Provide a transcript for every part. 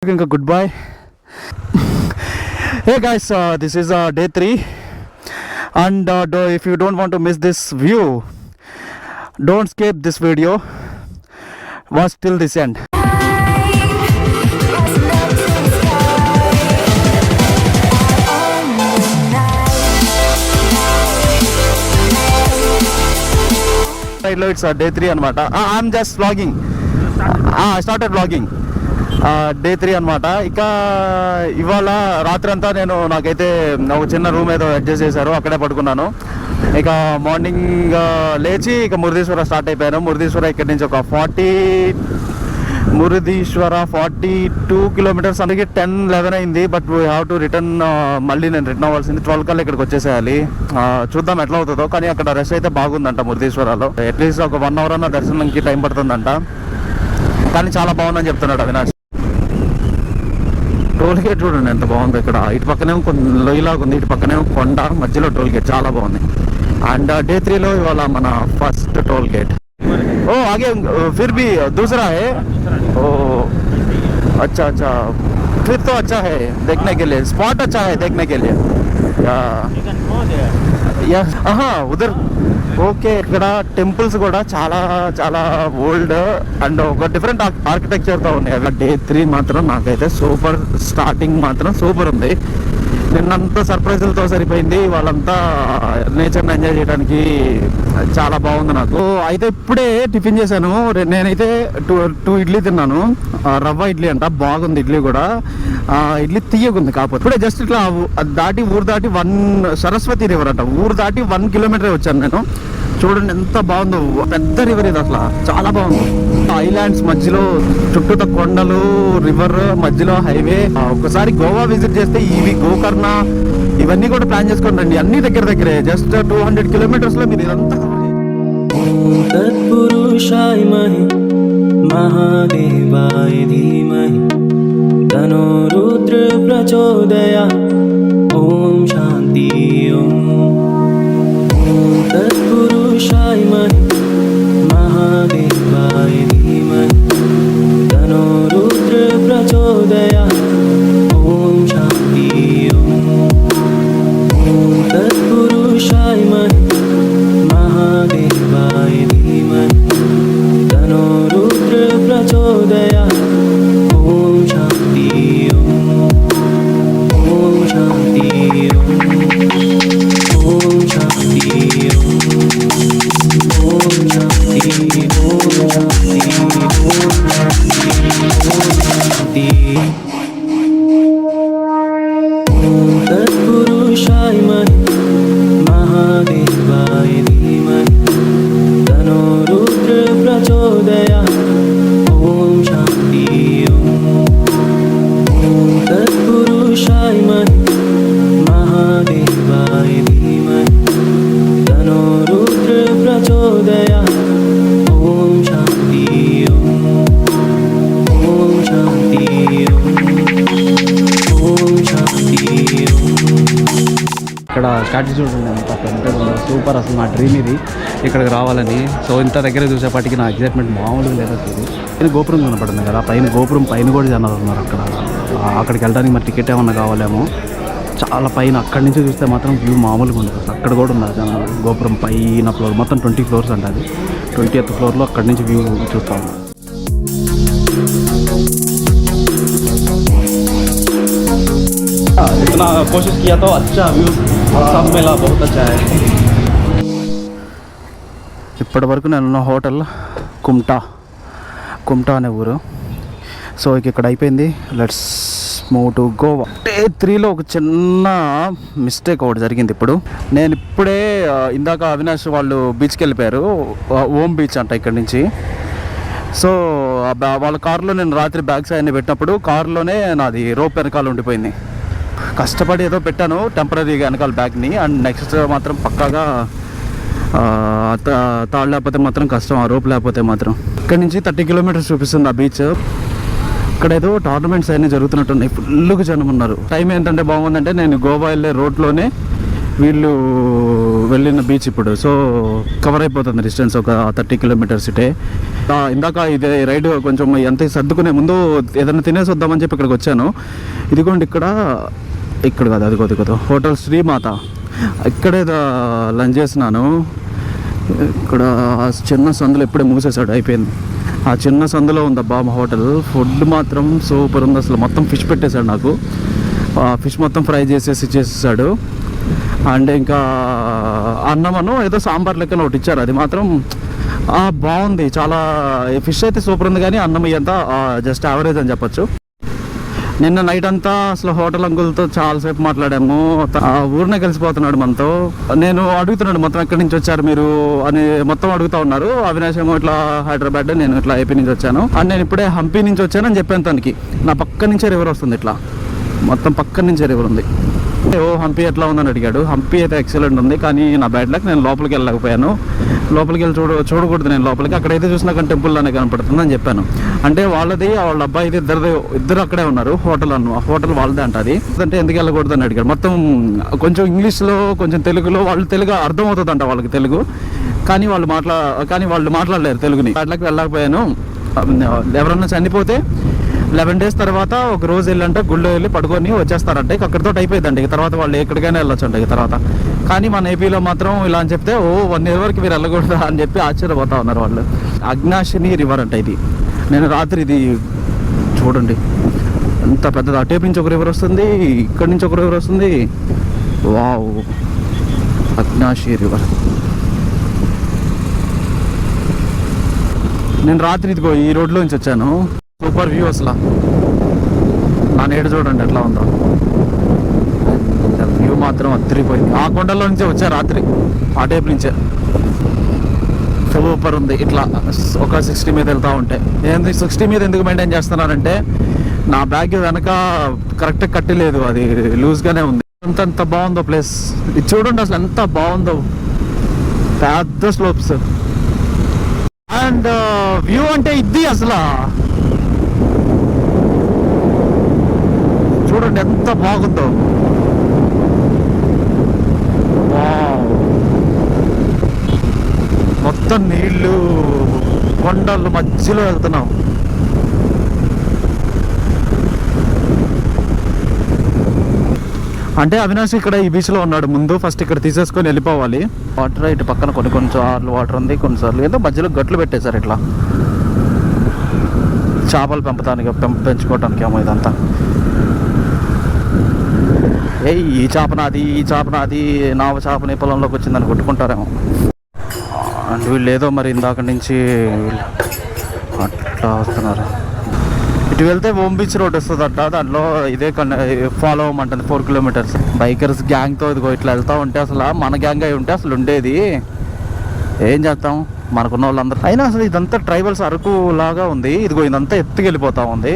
Goodbye. Hey guys, this is day 3 and if you don't want to miss this view, don't skip this video, watch till this end. It's day 3 anamata. I'm just vlogging. I started vlogging. Day 3 అనమాట. ఇక ఇవాళ రాత్రి అంతా నాకైతే ఒక చిన్న room ఏదో adjust చేశారు, అక్కడే పడుకున్నాను. ఇక మార్నింగ్ లేచి ఇక మురుదీశ్వర స్టార్ట్ అయిపోయాను. మురుదీశ్వర ఇక్కడి నుంచి ఒక 42 కిలోమీటర్స్, అందుకే 10-11 అయింది. But we have to return. మళ్ళీ నేను రిటర్న్ అవ్వాల్సింది 12 కల్లా ఇక్కడికి వచ్చేసేయాలి. చూద్దాం ఎట్లా అవుతుందో. కానీ అక్కడ రష్ అయితే బాగుందంట మురుదీశ్వరలో. అట్లీస్ట్ ఒక 1 అవర్ అన్న దర్శనంకి టైం పడుతుందంట. కానీ చాలా బాగుందని చెప్తున్నాడు అవినాష్. టోల్ గేట్ చూడండి ఎంత బాగుంది. ఇక్కడ ఇటు పక్కనేమో కొంచెం లొయ్యలాగా ఉంది, ఇటు పక్కనేమో కొండ, మధ్యలో టోల్ గేట్ చాలా బాగుంది. అండ్ డే 3లో ఇవాళ మన ఫస్ట్ టోల్ గేట్. ఓ ఆగే ఫిర్ भी दूसरा है. ओ अच्छा अच्छा, फिर तो अच्छा है देखने के लिए, स्पॉट अच्छा है देखने के लिए. ఉదర్ ఓకే. ఇక్కడ టెంపుల్స్ కూడా చాలా చాలా ఓల్డ్ అండ్ ఒక డిఫరెంట్ ఆర్కిటెక్చర్తో ఉన్నాయి. డే 3 మాత్రం నాకైతే సూపర్. స్టార్టింగ్ మాత్రం సూపర్ ఉంది. నిన్నంతా సర్ప్రైజులతో సరిపోయింది. వాళ్ళంతా నేచర్ని ఎంజాయ్ చేయడానికి చాలా బాగుంది నాకు. అయితే ఇప్పుడే టిఫిన్ చేశాను. నేనైతే 2 ఇడ్లీ తిన్నాను. రవ్వ ఇడ్లీ అంట, బాగుంది ఇడ్లీ కూడా. ఇడ్లీ తీయగుంది. కాకపోతే ఇప్పుడే జస్ట్ ఇట్లా దాటి ఊరు దాటి సరస్వతి రివర్ అంట, ఊరు దాటి 1 కిలోమీటర్ వచ్చాను నేను. చూడండి ఎంత బాగుందో, పెద్ద రివర్ ఇది, అసలు చాలా బాగుంది. ఐలాండ్స్ మధ్యలో చుట్టూత కొండలు, రివర్ మధ్యలో హైవే. ఒకసారి గోవా విజిట్ చేస్తే ఇవి గోకర్ణ ఇవన్నీ కూడా ప్లాన్ చేసుకొని రండి. అన్ని దగ్గరే జస్ట్ 200 కిలోమీటర్స్ లో మీరు ఇదంతా. తత్పురుషాయ మహి మహాదేవాయ ధీమహి తనో రుద్ర ప్రచోదయాత్. ఓం శాంతి. ఓం తత్పురుషాయ మహి మహాదేవాయ ధీమహి తనో రుద్ర ప్రచోదయాత్. ఓం శాంతి. ఓం తత్పురుషాయ మహి మహాదేవాయ ధీమహి తనో రుద్ర ప్రచోదయాత్. ఓం శాంతి. ఓం శాంతి. ఓం శాంతి. ఓం శాంతి. ఓం శాంతి. ఓం శాంతి. ఓం తత్పురుషాయ మహి మహాదేవాయ ధీమహి తనో రుద్ర ప్రచోదయాత్. ఓం శాంతి. ఓం తత్పురుషాయ మహి మహాదేవాయ ధీమహి తనో రుద్ర ప్రచోదయాత్. ఓం శాంతి. ఓం శాంతి. ఓం శాంతి. ఇక్కడ స్టాచ్యూ చూడండి ఎంత పెద్దగా ఉందో, సూపర్. అసలు నా డ్రీమ్ ఇది, ఇక్కడికి రావాలని. సో ఇంత దగ్గర చూసేపాటికి నా ఎగ్జైట్మెంట్ మామూలుగా లేదు అసలు. పైన గోపురం కనపడుతుంది కదా, గోపురం పైన కూడా జనాలు ఉన్నారు. అక్కడికి వెళ్ళడానికి మరి టికెట్ ఏమన్నా కావాలేమో. చాలా పైన అక్కడి నుంచి చూస్తే మాత్రం వ్యూ మామూలుగా ఉండదు అసలు. అక్కడ కూడా ఉన్నారు జనాలు. గోపురం పైన ఫ్లోర్ మొత్తం 20 ఫ్లోర్స్ అంటే అది 20th ఫ్లోర్లో అక్కడి నుంచి వ్యూ చూస్తూ ఉన్నాం. इतना कोशिश किया तो अच्छा व्यू सब मिला, बहुत अच्छा है. ఇప్పటి వరకు నేనున్న హోటల్ కుమ్టా అనే ఊరు. సో ఇక్కడ అయిపోయింది. Let's move to Goa. Day 3లో ఒక చిన్న మిస్టేక్ ఒకటి జరిగింది. నేను ఇప్పుడే ఇందాక అవినాష్ వాళ్ళు బీచ్కి వెళ్ళిపోయారు. ఓం బీచ్ అంట ఇక్కడి నుంచి. సో వాళ్ళ కారులో నేను రాత్రి బ్యాగ్స్ అన్నీ పెట్టినప్పుడు కారులోనే నాది రోప్ వెనకాల ఉండిపోయింది. కష్టపడి ఏదో పెట్టాను టెంపరీగా వెనకాల బ్యాగ్ని. అండ్ నెక్స్ట్ మాత్రం పక్కాగా తాడు లేకపోతే మాత్రం కష్టం, ఆ రోప్ లేకపోతే మాత్రం. ఇక్కడ నుంచి 30 కిలోమీటర్స్ చూపిస్తుంది ఆ బీచ్. ఇక్కడ ఏదో టోర్నమెంట్స్ అన్నీ జరుగుతున్నట్టున్నాయి, ఫుల్గా జనం ఉన్నారు. టైం ఏంటంటే బాగుందంటే నేను గోవా వెళ్ళే రోడ్లోనే వీళ్ళు వెళ్ళిన బీచ్ ఇప్పుడు. సో కవర్ అయిపోతుంది డిస్టెన్స్ ఒక 30 కిలోమీటర్స్ ఇటే. ఇందాక ఇదే రైడ్ కొంచెం ఎంత సర్దుకునే ముందు ఏదైనా తినేసి వద్దామని చెప్పి ఇక్కడికి వచ్చాను. ఇదిగోండి ఇక్కడ కాదు, అదిగో హోటల్ శ్రీమాత. ఇక్కడే లంచ్ చేసినాను. ఇక్కడ చిన్న సందులో ఇప్పుడే మూసేశాడు, అయిపోయింది. ఆ చిన్న సందులో ఉందబ్బా మా హోటల్. ఫుడ్ మాత్రం సూపర్ ఉంది అసలు. మొత్తం ఫిష్ పెట్టేశాడు నాకు. ఫిష్ మొత్తం ఫ్రై చేసేసాడు. అండ్ ఇంకా అన్నమను ఏదో సాంబార్ లెక్కన ఒకటి ఇచ్చారు, అది మాత్రం బాగుంది చాలా. ఫిష్ అయితే సూపర్ ఉంది, కానీ అన్నం ఇదంతా జస్ట్ యావరేజ్ అని చెప్పొచ్చు. నిన్న నైట్ అంతా అసలు హోటల్ అంకుల్తో చాలాసేపు మాట్లాడాము. ఊరినే కలిసిపోతున్నాడు మనతో. నేను అడుగుతున్నాడు మొత్తం ఎక్కడి నుంచి వచ్చారు మీరు అని మొత్తం అడుగుతూ ఉన్నారు. అవినాష్ ఏమో ఇట్లా హైదరాబాద్, నేను ఇట్లా ఏపీ నుంచి వచ్చాను అండ్ నేను ఇప్పుడే హంపీ నుంచి వచ్చాను అని చెప్పాను తనకి. నా పక్క నుంచే రివర్ వస్తుంది, ఇట్లా మొత్తం పక్క నుంచే రివర్ ఉంది. హంపీ ఎట్లా ఉందని అడిగాడు. హంపీ అయితే ఎక్సలెంట్ ఉంది, కానీ నా బ్యాడ్ లక్ నేను లోపలికి వెళ్ళలేకపోయాను. లోపలికి వెళ్ళి చూడకూడదు నేను లోపలికి. అక్కడైతే చూసినా కానీ టెంపుల్ లానే కనపడుతుంది అని చెప్పాను. అంటే వాళ్ళది వాళ్ళ అబ్బాయిది ఇద్దరు అక్కడే ఉన్నారు. హోటల్ వాళ్ళదే అంట. అది అంటే ఎందుకు వెళ్ళకూడదు అని అడిగాడు. మొత్తం కొంచెం ఇంగ్లీష్లో కొంచెం తెలుగులో, వాళ్ళు తెలుగు అర్థమవుతుంది అంట వాళ్ళకి తెలుగు, కానీ వాళ్ళు మాట్లాడలేరు తెలుగుని. బ్యాడ్ లక్ వెళ్ళకపోయాను. ఎవరన్నా చనిపోతే 11 days తర్వాత ఒక రోజు వెళ్ళంట గుళ్ళో వెళ్ళి పడుకొని వచ్చేస్తారంటే అక్కడితో అయిపోయిందండి. తర్వాత వాళ్ళు ఎక్కడికైనా వెళ్ళొచ్చు అంట తర్వాత. కానీ మన ఏపీలో మాత్రం ఇలా అని చెప్తే 1 year వరకు మీరు వెళ్ళకూడదు అని చెప్పి ఆశ్చర్యపోతా ఉన్నారు వాళ్ళు. అగ్నాశిని రివర్ అంట ఇది. నేను రాత్రి ఇది చూడండి ఎంత పెద్దది. అటేపు నుంచి ఒక రివర్ వస్తుంది, ఇక్కడి నుంచి ఒక రివర్ వస్తుంది. వావ్, అగ్నాశి రివర్. నేను రాత్రి ఇదిగో ఈ రోడ్లో నుంచి వచ్చాను. సూపర్ వ్యూ అసలు. నా నేడు చూడండి ఎట్లా ఉందో. వ్యూ మాత్రం అద్దరిపోయింది. ఆ కొండల్లో నుంచే వచ్చా రాత్రి, ఆ టైప్ నుంచే. సూపర్ ఉంది. ఇట్లా ఒక 60 మీద వెళ్తూ ఉంటే. 60 మీద ఎందుకు మెయింటైన్ చేస్తున్నానంటే నా బ్యాగ్ వెనక కరెక్ట్ కట్టలేదు, అది లూజ్గానే ఉంది. అంత బాగుందో ప్లేస్. ఇది చూడండి అసలు ఎంత బాగుందో. పెద్ద స్లోప్స్ అండ్ వ్యూ అంటే ఇది అసలు. చూడండి ఎంత బాగుందో. మొత్తం నీళ్ళు, కొండలు మధ్యలో వెళ్తున్నాం. అంటే అవినాష్ ఇక్కడ ఈ బీచ్లో ఉన్నాడు ముందు. ఫస్ట్ ఇక్కడ తీసేసుకొని వెళ్ళిపోవాలి. వాటర్ ఇటు పక్కన కొన్నిసార్లు వాటర్ ఉంది, కొన్నిసార్లు ఏదో మధ్యలో గట్లు పెట్టేశారు ఇట్లా చేపలు పెంచుకోవటానికి ఏమో ఇదంతా. ఈ చేప నాది నావ చేపని పొలంలోకి వచ్చిందని కొట్టుకుంటారేమో. అండ్ వీళ్ళు ఏదో మరి ఇందాక నుంచి అట్లా వస్తున్నారు. ఇటు వెళ్తే ఓం బీచ్ రోడ్ వస్తుందట. దాంట్లో ఇదే ఫాలో అవ్వమంటుంది 4 kilometers. బైకర్స్ గ్యాంగ్తో ఇదిగో ఇట్లా వెళ్తూ ఉంటే అసలు మన గ్యాంగ్ అయి ఉంటే అసలు ఉండేది. ఏం చేస్తాం, మనకున్న వాళ్ళందరూ. అయినా అసలు ఇదంతా ట్రైబల్స్ అరకు లాగా ఉంది. ఇదిగో ఇదంతా ఎత్తుకెళ్ళిపోతూ ఉంది.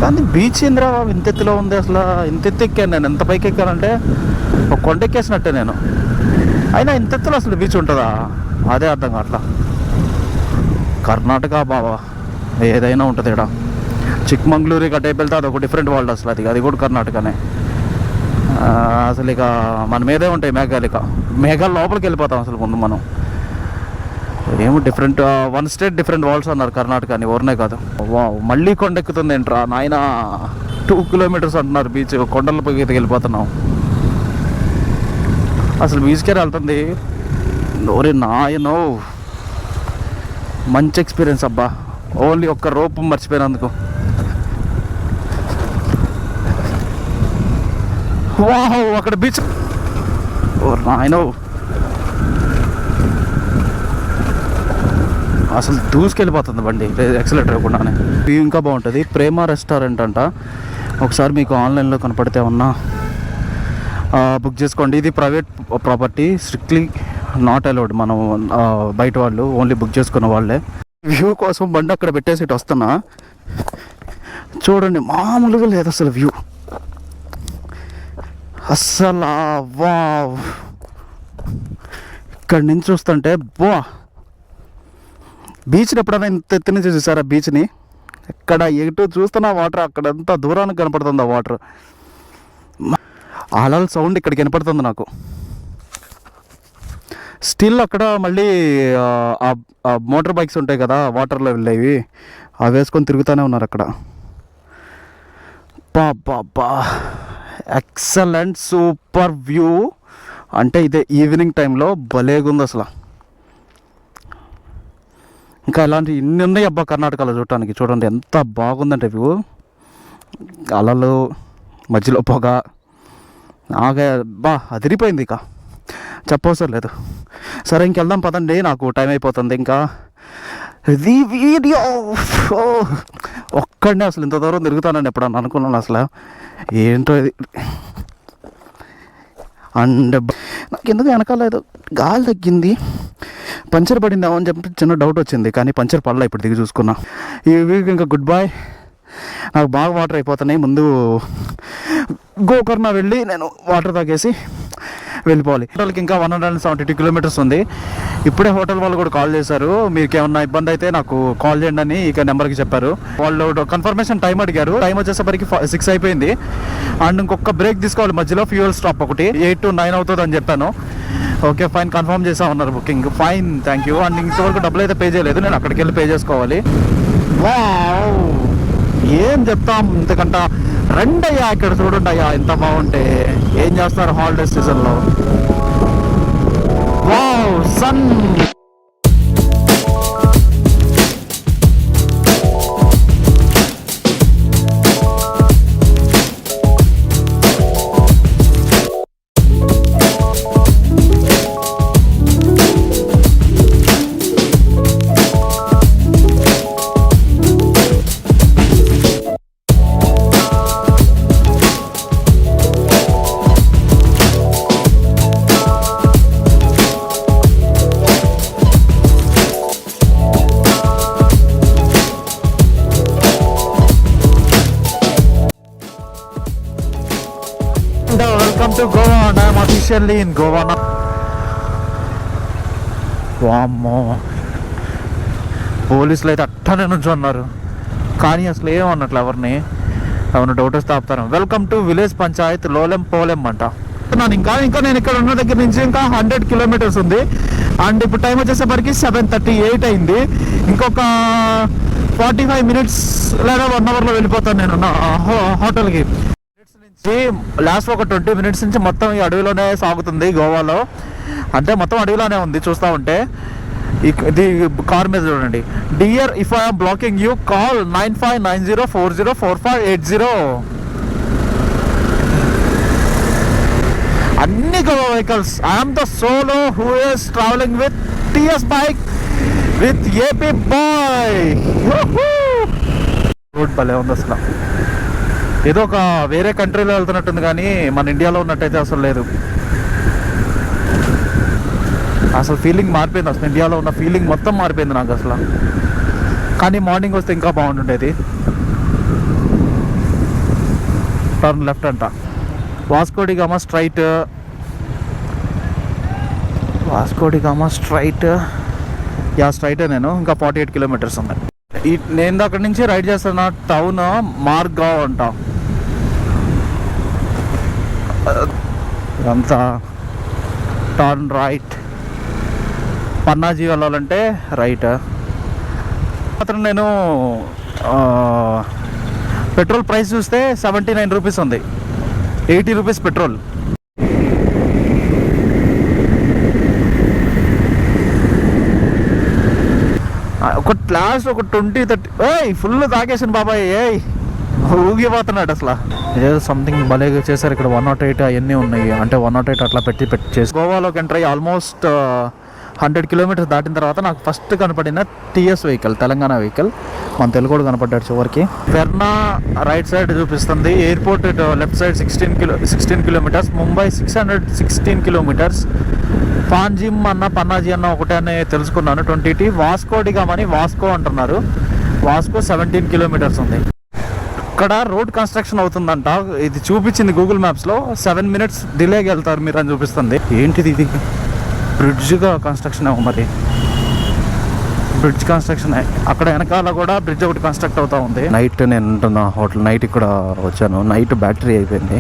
కానీ బీచ్ ఇంద్రా ఇంత ఎత్తులో ఉంది. అసలు ఇంత ఎత్తు ఎక్కాను నేను. ఎంత పైకి ఎక్కానంటే ఒక కొండ ఎక్కేసినట్టే నేను. అయినా ఇంత ఎత్తులో అసలు బీచ్ ఉంటుందా, అదే అర్థం కావట్లా. కర్ణాటక బాబా ఏదైనా ఉంటుంది ఇక్కడ. చిక్మంగళూరు ఇక టైప్ వెళ్తే అదొక డిఫరెంట్ వరల్డ్ అసలు. అది కూడా కర్ణాటకనే. అసలు ఇక మన మీదే ఉంటాయి మేఘాలు. ఇక మేఘాల లోపలికి వెళ్ళిపోతాం అసలు ముందు మనం. ఏమో డిఫరెంట్ 1 state డిఫరెంట్ వరల్డ్స్ అన్నారు కర్ణాటక అని. ఎవరినే కాదు. వావ్, మళ్ళీ కొండ ఎక్కుతుంది ఏంట్రా నాయన. 2 kilometers అంటున్నారు బీచ్. కొండల పైకి వెళ్ళిపోతున్నాం. అసలు బీచ్కే వెళ్తుంది. ఓరే నాయనో, మంచి ఎక్స్పీరియన్స్ అబ్బా. ఓన్లీ ఒక్క రోప్ మర్చిపోయినందుకు. వావ్, అక్కడ బీచ్. ఓ నాయనో, అసలు దూసుకెళ్ళిపోతుంది బండి ఎక్సలేటర్ ఇవ్వకుండానే. వ్యూ ఇంకా బాగుంటుంది. ప్రేమ రెస్టారెంట్ అంట. ఒకసారి మీకు ఆన్లైన్లో కనపడితే ఉన్నా బుక్ చేసుకోండి. ఇది private property, strictly not allowed. మనం బయట వాళ్ళు ఓన్లీ బుక్ చేసుకున్న వాళ్ళే. వ్యూ కోసం బండి అక్కడ పెట్టేసి ఇటు వస్తున్నా. చూడండి మామూలుగా లేదు అసలు వ్యూ అస్సలు. వావ్, ఇక్కడి నుంచి చూస్తుంటే బీచ్ని ఎప్పుడైనా ఇంత ఎత్తి నుంచి చూసారా బీచ్ని? ఎక్కడ ఎటు చూస్తున్నా వాటర్, అక్కడ ఎంత దూరానికి కనపడుతుంది ఆ వాటర్. అలల సౌండ్ ఇక్కడికి వినపడుతుంది నాకు. స్టిల్ అక్కడ మళ్ళీ మోటార్ బైక్స్ ఉంటాయి కదా వాటర్లో వెళ్ళేవి, అవి వేసుకొని తిరుగుతూనే ఉన్నారు అక్కడ. బా ఎక్సలెంట్ సూపర్ వ్యూ. అంటే ఇదే ఈవినింగ్ టైంలో భలేగుంది అసలు. ఇంకా ఇలాంటి ఇన్ని ఉన్నాయి అబ్బా కర్ణాటకలో చూడటానికి. చూడండి ఎంత బాగుందంటే వ్యూ, అలలు మధ్యలో పొగ, నాగా బా అదిరిపోయింది. ఇక చెప్పవసరం లేదు. సరే ఇంకెళ్దాం పదండి, నాకు టైం అయిపోతుంది. ఇంకా ఇది వీడియో ఒక్కడనే అసలు ఇంత దూరం తిరుగుతానని ఎప్పుడన్నా అనుకున్నాను అసలు. ఏంటో ఇది. అండ్ నాకు ఎందుకు వెనకాలేదు, గాలి తగ్గింది, పంచర్ పడిందేమో అని చెప్పి చిన్న డౌట్ వచ్చింది, కానీ పంచర్ పడలే. ఇప్పుడు దిగి చూసుకున్నా. ఈ వీక్ ఇంకా గుడ్ బాయ్. నాకు బాగా వాటర్ అయిపోతున్నాయి. ముందు గోకర్ణ వెళ్ళి నేను వాటర్ తాగేసి వెళ్ళిపోవాలి. హోటల్కి ఇంకా 172 కిలోమీటర్స్ ఉంది. ఇప్పుడే హోటల్ వాళ్ళు కూడా కాల్ చేశారు, మీకు ఏమన్నా ఇబ్బంది అయితే నాకు కాల్ చేయండి అని ఇక నెంబర్కి చెప్పారు. వాళ్ళు కన్ఫర్మేషన్ టైం అడిగారు. టైం వచ్చేసరికి 6 అయిపోయింది. అండ్ ఇంకొక బ్రేక్ తీసుకోవాలి మధ్యలో, ఫ్యూయల్ స్టాప్ ఒకటి. 8 to 9 అవుతుంది అని చెప్పాను. ఓకే ఫైన్, కన్ఫర్మ్ చేసామన్నారు booking. Fine, thank you. And ఇంతవరకు డబ్బులు అయితే పే చేయలేదు, నేను అక్కడికి వెళ్ళి పే చేసుకోవాలి. వావ్, ఏం చెప్తాం ఇంతకంట. రండయ్యా ఇక్కడ చూడండి అయ్యా ఎంత బాగుంటే. ఏం చేస్తారు హాలిడేస్ సీజన్లో. Wow son. Welcome to Goa and I am officially in Goa now. వామ్మో, పోలీసులు అయితే అట్టనే నుంచి ఉన్నారు, కానీ అసలు ఏమన్నట్లు ఎవరిని డౌట్ వస్తే ఆపుతారు. Welcome to village panchayat Loliem Polem అంట. ఇంకా నేను ఇక్కడ ఉన్న దగ్గర నుంచి ఇంకా 100 కిలోమీటర్స్ ఉంది. అండ్ ఇప్పుడు టైం వచ్చేసరికి 7:38 అయింది. ఇంకొక 45 మినిట్స్ లేదా 1 అవర్లో వెళ్ళిపోతాను నేను నా హోటల్కి. లాస్ట్ ఒక 20 మినిట్స్ నుంచి మొత్తం ఈ అడవిలోనే సాగుతుంది గోవాలో. అంటే మొత్తం అడవిలోనే ఉంది చూస్తూ ఉంటే. ఇది కార్ మీద చూడండి, dear if I'm blocking you call 9590404580. అన్ని Goa vehicles. I'm the solo who is traveling with TS bike with AP boy. Road భలే ఉంది అసలు. ఏదో ఒక వేరే కంట్రీలో వెళ్తున్నట్టుంది, కానీ మన ఇండియాలో ఉన్నట్టయితే అసలు లేదు. అసలు ఫీలింగ్ మారిపోయింది. అసలు ఇండియాలో ఉన్న ఫీలింగ్ మొత్తం మారిపోయింది నాకు అసలు. కానీ మార్నింగ్ వస్తే ఇంకా బాగుంటుండేది. టర్న్ లెఫ్ట్ అంట. వాస్కోడిగామా స్ట్రైట్, యా స్ట్రైటే. నేను ఇంకా 48 కిలోమీటర్స్ ఉన్నాయి. నేను అక్కడి నుంచి రైడ్ చేస్తున్న టౌన్ మార్గావ్ అంట. ఇదంతా టర్న్ రైట్. పన్నాజీ వెళ్ళాలంటే రైట్. మాత్రం నేను పెట్రోల్ ప్రైస్ చూస్తే 79 రూపీస్ ఉంది, 80 రూపీస్ పెట్రోల్. ఒక లాస్ట్ ఒక 20-30 ఫుల్ తాగేసాను బాబాయ్. ఊగిపోతున్నాడు అసలు. ఏదో సంథింగ్ భలే చేశారు ఇక్కడ. 108 అవన్నీ ఉన్నాయి. అంటే 108 అట్లా పెట్టి చేసి గోవాలోకి ఎంటర్ అయ్యి ఆల్మోస్ట్ 100 కిలోమీటర్స్ దాటిన తర్వాత నాకు ఫస్ట్ కనపడిన టీఎస్ వెహికల్, తెలంగాణ వెహికల్. మన తెలుగు కూడా కనపడ్డాడు చివరికి. వెర్నా రైట్ సైడ్ చూపిస్తుంది. Airport left side 16 kilometres. Mumbai 616 kilometres. Panjim అన్న పన్నాజీ అన్న ఒకటే అని తెలుసుకున్నాను. 20T. వాస్కోడిగామని వాస్కో అంటున్నారు. వాస్కో 17 కిలోమీటర్స్ ఉంది. ఇక్కడ రోడ్ కన్స్ట్రక్షన్ అవుతుందంట. ఇది చూపించింది గూగుల్ మ్యాప్స్లో. 7 మినిట్స్ డిలేకి వెళ్తారు మీరు అని చూపిస్తుంది. ఏంటిది ఇది? బ్రిడ్జ్గా కన్స్ట్రక్షన్ ఏమో మరి. Bridge construction. అక్కడ వెనకాల కూడా బ్రిడ్జ్ ఒకటి కన్స్ట్రక్ట్ అవుతూ ఉంది. నైట్ నేను ఉంటున్న హోటల్, నైట్ ఇక్కడ వచ్చాను. నైట్ బ్యాటరీ అయిపోయింది.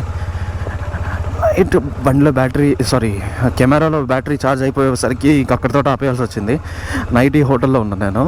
నైట్ బండిలో కెమెరాలో బ్యాటరీ ఛార్జ్ అయిపోయేసరికి ఇంక అక్కడితో ఆపేయాల్సి వచ్చింది. నైట్ ఈ హోటల్లో ఉన్నాను నేను.